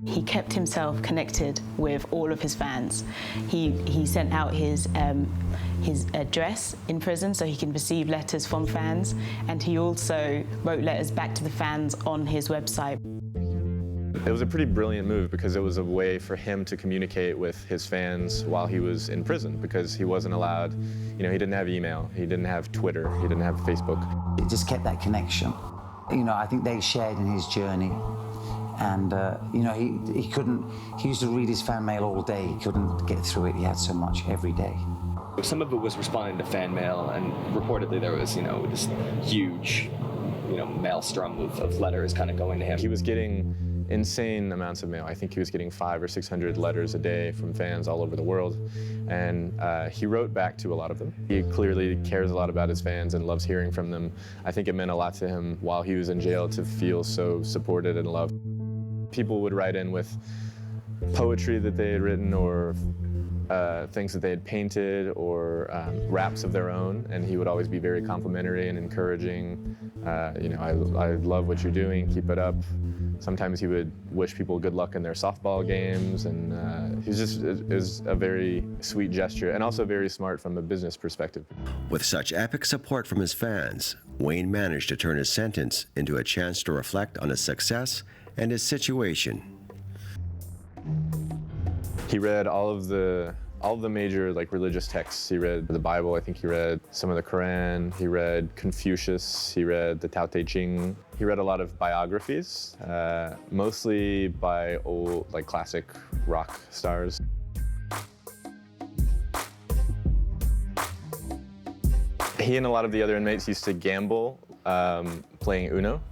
He kept himself connected with all of his fans. He sent out his address in prison so he can receive letters from fans, and he also wrote letters back to the fans on his website. It was a pretty brilliant move because it was a way for him to communicate with his fans while he was in prison, because he wasn't allowed, he didn't have email, he didn't have Twitter, he didn't have Facebook. It just kept that connection. I think they shared in his journey. And, he used to read his fan mail all day. He couldn't get through it. He had so much every day. Some of it was responding to fan mail, and reportedly there was, this huge, maelstrom of letters kind of going to him. He was getting insane amounts of mail. I think he was getting 500 or 600 letters a day from fans all over the world. And he wrote back to a lot of them. He clearly cares a lot about his fans and loves hearing from them. I think it meant a lot to him while he was in jail to feel so supported and loved. People would write in with poetry that they had written, or things that they had painted, or raps of their own, and he would always be very complimentary and encouraging. I love what you're doing, keep it up. Sometimes he would wish people good luck in their softball games, and it was a very sweet gesture, and also very smart from a business perspective. With such epic support from his fans, Wayne managed to turn his sentence into a chance to reflect on his success and his situation. He read all of the major religious texts. He read the Bible. I think he read some of the Quran. He read Confucius. He read the Tao Te Ching. He read a lot of biographies, mostly by old classic rock stars. He and a lot of the other inmates used to gamble playing Uno.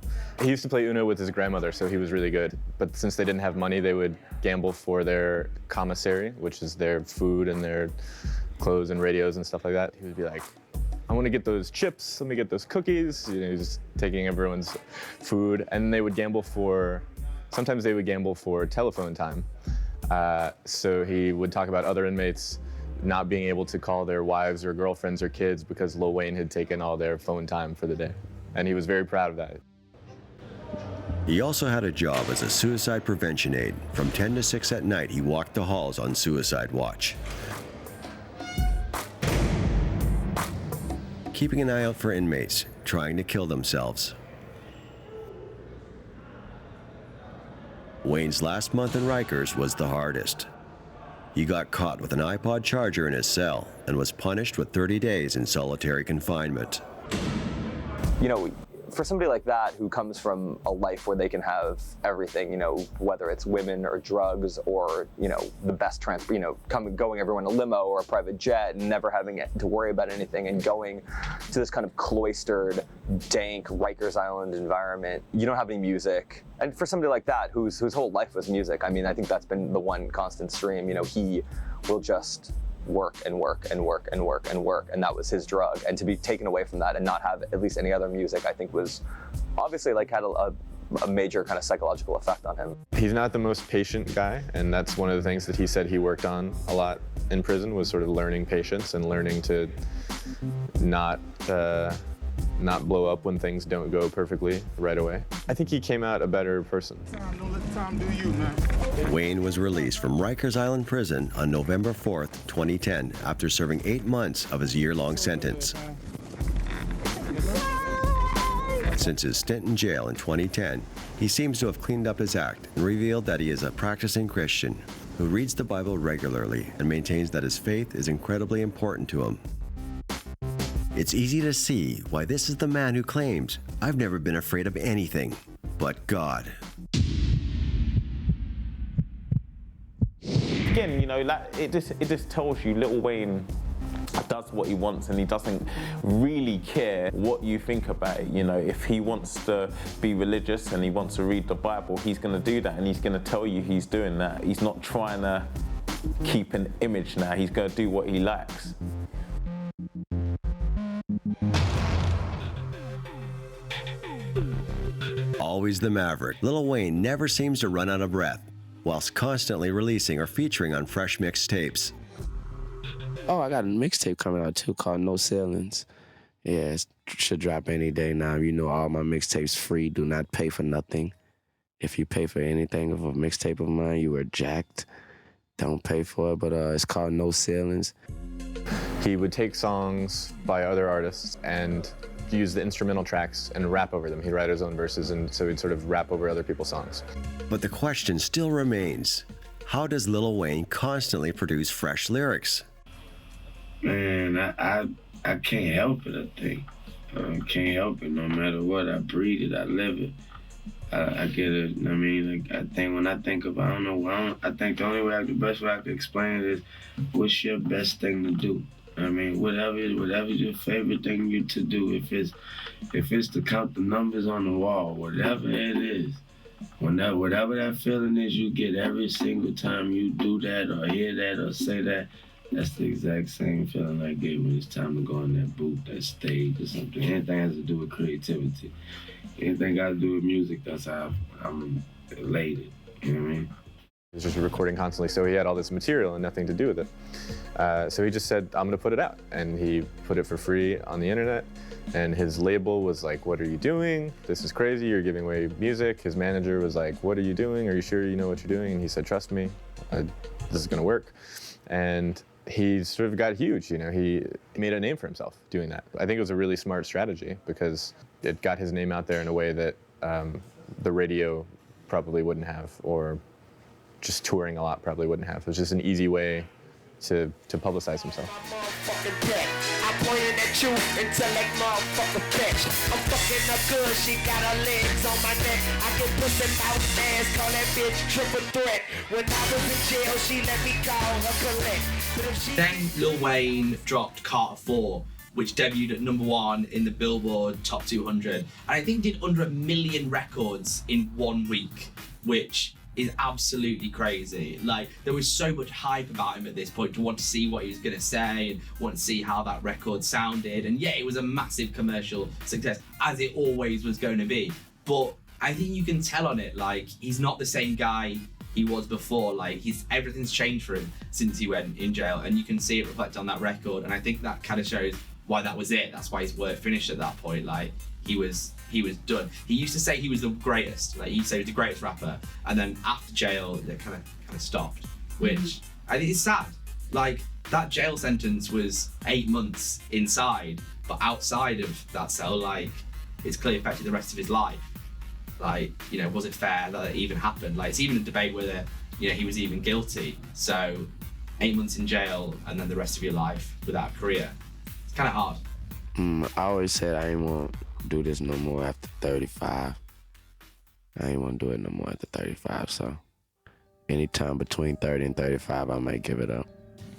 He used to play Uno with his grandmother, so he was really good. But since they didn't have money, they would gamble for their commissary, which is their food and their clothes and radios and stuff like that. He would be like, I want to get those chips, let me get those cookies. Just taking everyone's food. And they would gamble sometimes they would gamble for telephone time. So he would talk about other inmates not being able to call their wives or girlfriends or kids because Lil Wayne had taken all their phone time for the day. And he was very proud of that. He also had a job as a suicide prevention aide. From 10 to 6 at night, he walked the halls on suicide watch, keeping an eye out for inmates trying to kill themselves. Wayne's last month in Rikers was the hardest. He got caught with an iPod charger in his cell and was punished with 30 days in solitary confinement. for somebody like that who comes from a life where they can have everything, you know, whether it's women or drugs or, you know, the best transport, you know, going everywhere in a limo or a private jet and never having to worry about anything and going to this kind of cloistered, dank Rikers Island environment. You don't have any music. And for somebody like that whose whole life was music, I mean, I think that's been the one constant stream. You know, he will just work and work and work and work and work, and that was his drug. And to be taken away from that and not have at least any other music, I think was obviously like had a major kind of psychological effect on him. He's not the most patient guy, and that's one of the things that he said he worked on a lot in prison, was sort of learning patience and learning to not blow up when things don't go perfectly right away. I think he came out a better person. Wayne was released from Rikers Island Prison on November 4th, 2010, after serving 8 months of his year-long sentence. Since his stint in jail in 2010, he seems to have cleaned up his act and revealed that he is a practicing Christian who reads the Bible regularly and maintains that his faith is incredibly important to him. It's easy to see why this is the man who claims, "I've never been afraid of anything but God." Again, you know, like, it just tells you Lil Wayne does what he wants, and he doesn't really care what you think about it. You know, if he wants to be religious and he wants to read the Bible, he's going to do that, and he's going to tell you he's doing that. He's not trying to keep an image now. He's going to do what he likes. Always the maverick, Lil Wayne never seems to run out of breath, whilst constantly releasing or featuring on fresh mixtapes. Oh, I got a mixtape coming out too called No Ceilings. Yeah, it should drop any day now. You know, all my mixtapes free. Do not pay for nothing. If you pay for anything of a mixtape of mine, you are jacked. Don't pay for it, but it's called No Ceilings. He would take songs by other artists and use the instrumental tracks and rap over them. He'd write his own verses, and so he'd sort of rap over other people's songs. But the question still remains, how does Lil Wayne constantly produce fresh lyrics? Man, I can't help it, I think. I can't help it. No matter what, I breathe it, I live it. I get it. I mean, like, I think when I think of, I think the only way, the best way I can explain it is, what's your best thing to do? I mean, whatever's your favorite thing to do. If it's to count the numbers on the wall, whatever it is, whatever that feeling is you get every single time you do that or hear that or say that, that's the exact same feeling I get when it's time to go on that booth, that stage or something. Anything has to do with creativity. Anything got to do with music, that's how I'm elated. You know what I mean? He was just recording constantly, so he had all this material and nothing to do with it. So he just said, I'm gonna put it out. And he put it for free on the internet. And his label was like, what are you doing? This is crazy, you're giving away music. His manager was like, what are you doing? Are you sure you know what you're doing? And he said, trust me, this is gonna work. And he sort of got huge, you know, he made a name for himself doing that. I think it was a really smart strategy because it got his name out there in a way that the radio probably wouldn't have, or just touring a lot probably wouldn't have. It was just an easy way to publicize himself. I'm pointing at you until like motherfucker catch. I'm fucking up good, she got her legs on my neck. I get pussy mouth ass, call that bitch triple threat. When I was in jail, she let me call her collect. But if she... Then Lil Wayne dropped Carter 4, which debuted at #1 in the Billboard Top 200. And I think did under 1 million records in 1 week, which is absolutely crazy. Like, there was so much hype about him at this point to want to see what he was gonna say and want to see how that record sounded. And yeah, it was a massive commercial success, as it always was going to be. But I think you can tell on it, like, he's not the same guy he was before. Like, everything's changed for him since he went in jail, and you can see it reflect on that record. And I think that kind of shows why that was it. That's why his work finished at that point. Like, he was done. He used to say he was the greatest. Like, he used to say he was the greatest rapper, and then after jail, it kind of stopped. Which I think is sad. Like, that jail sentence was 8 months inside, but outside of that cell, like, it's clearly affected the rest of his life. Like, you know, was it fair that it even happened? Like, it's even a debate whether, you know, he was even guilty. So, 8 months in jail and then the rest of your life without a career. It's kind of hard. I always said I didn't want do this no more after 35. I ain't want to do it no more after 35, so anytime between 30 and 35, I might give it up.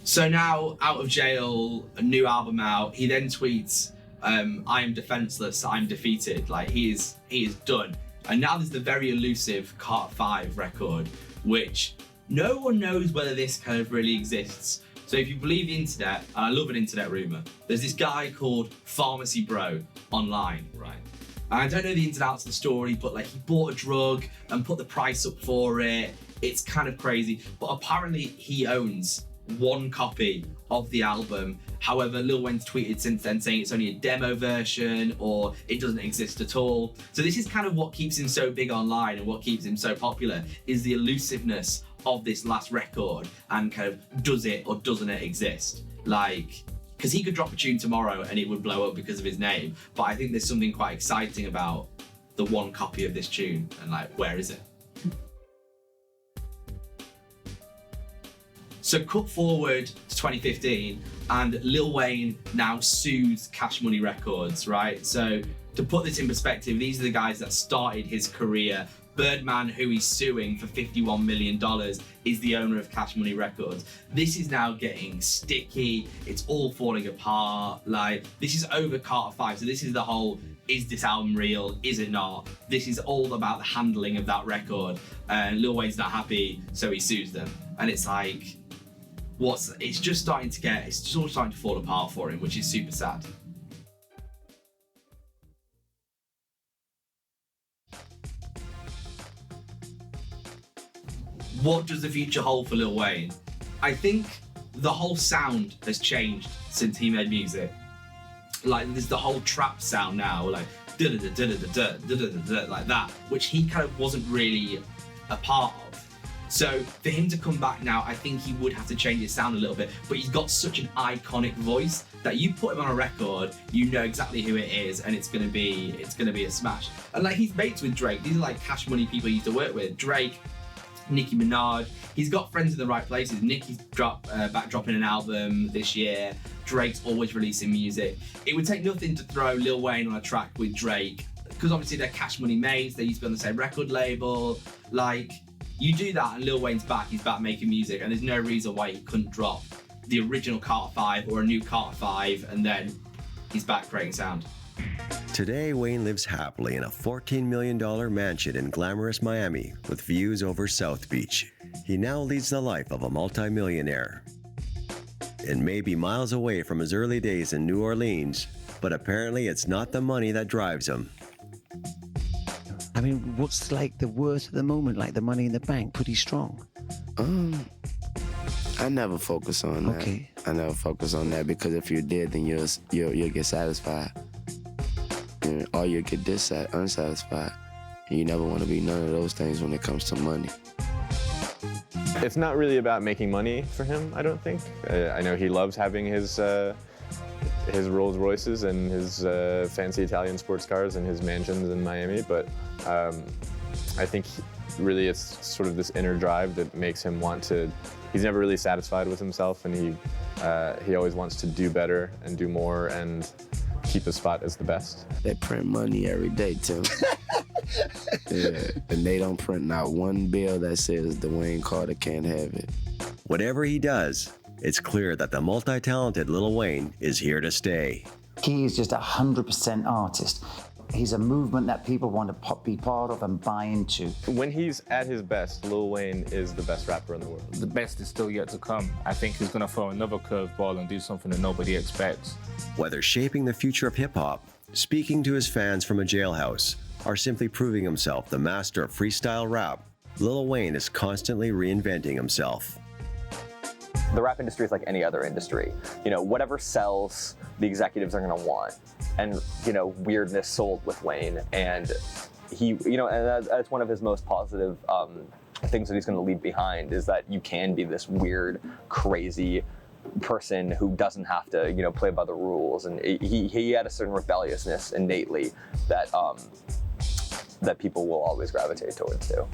So now, out of jail, a new album out, he then tweets, I am defenseless, I'm defeated. Like, he is done. And now there's the very elusive Carter 5 record, which no one knows whether this kind of really exists. So if you believe the internet, and I love an internet rumor, there's this guy called Pharmacy Bro online, right? And I don't know the ins and outs of the story, but like he bought a drug and put the price up for it. It's kind of crazy, but apparently he owns one copy of the album. However, Lil Wayne's tweeted since then saying it's only a demo version or it doesn't exist at all. So this is kind of what keeps him so big online and what keeps him so popular, is the elusiveness of this last record and kind of does it or doesn't it exist? Like, because he could drop a tune tomorrow and it would blow up because of his name, but I think there's something quite exciting about the one copy of this tune and like, where is it? So cut forward to 2015 and Lil Wayne now sues Cash Money Records, right? So to put this in perspective, these are the guys that started his career. Birdman, who he's suing for $51 million, is the owner of Cash Money Records. This is now getting sticky. It's all falling apart. Like, this is over Carter 5. So this is the whole, is this album real? Is it not? This is all about the handling of that record. And Lil Wayne's not happy, so he sues them. And it's like, it's just starting to fall apart for him, which is super sad. What does the future hold for Lil Wayne? I think the whole sound has changed since he made music. Like, there's the whole trap sound now, like da-da-da-da-da-da-da-da-da, like that, which he kind of wasn't really a part of. So for him to come back now, I think he would have to change his sound a little bit, but he's got such an iconic voice that you put him on a record, you know exactly who it is, and it's gonna be a smash. And like, he's mates with Drake. These are like Cash Money people he used to work with. Drake, Nicki Minaj. He's got friends in the right places. Nicki's back dropping an album this year. Drake's always releasing music. It would take nothing to throw Lil Wayne on a track with Drake, because obviously they're Cash Money mates. They used to be on the same record label. Like, you do that and Lil Wayne's back. He's back making music, and there's no reason why he couldn't drop the original Carter 5 or a new Carter 5, and then he's back creating sound. Today, Wayne lives happily in a $14 million mansion in glamorous Miami with views over South Beach. He now leads the life of a multimillionaire and may be miles away from his early days in New Orleans, but apparently it's not the money that drives him. I mean, what's like the worth of the moment, like the money in the bank? Pretty strong. I never focus on that. Okay. I never focus on that, because if you did, then you'll get satisfied. Or you'll get unsatisfied. And you never want to be none of those things when it comes to money. It's not really about making money for him, I don't think. I know he loves having his Rolls Royces and his fancy Italian sports cars and his mansions in Miami, but I think really it's sort of this inner drive that makes him want to. He's never really satisfied with himself, and he always wants to do better and do more and keep his spot as the best. They print money every day, Tim. Yeah, and they don't print not one bill that says Dwayne Carter can't have it. Whatever he does, it's clear that the multi-talented Lil Wayne is here to stay. He is just 100% artist. He's a movement that people want to be part of and buy into. When he's at his best, Lil Wayne is the best rapper in the world. The best is still yet to come. I think he's gonna throw another curveball and do something that nobody expects. Whether shaping the future of hip-hop, speaking to his fans from a jailhouse, or simply proving himself the master of freestyle rap, Lil Wayne is constantly reinventing himself. The rap industry is like any other industry. You know, whatever sells, the executives are gonna want. And, you know, weirdness sold with Wayne. And he, you know, and that's one of his most positive things that he's gonna leave behind, is that you can be this weird, crazy person who doesn't have to, you know, play by the rules. And he had a certain rebelliousness innately that that people will always gravitate towards too.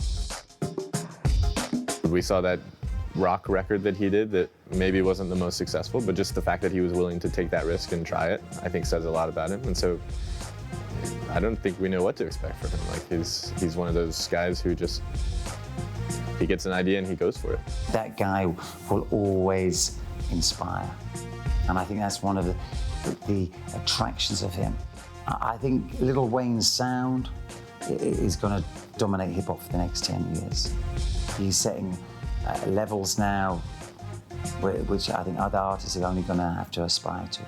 We saw that rock record that he did that maybe wasn't the most successful, but just the fact that he was willing to take that risk and try it, I think says a lot about him. And so I don't think we know what to expect from him. Like he's one of those guys who just, he gets an idea and he goes for it. That guy will always inspire. And I think that's one of the attractions of him. I think Lil Wayne's sound is going to dominate hip hop for the next 10 years. He's setting levels now which I think other artists are only going to have to aspire to.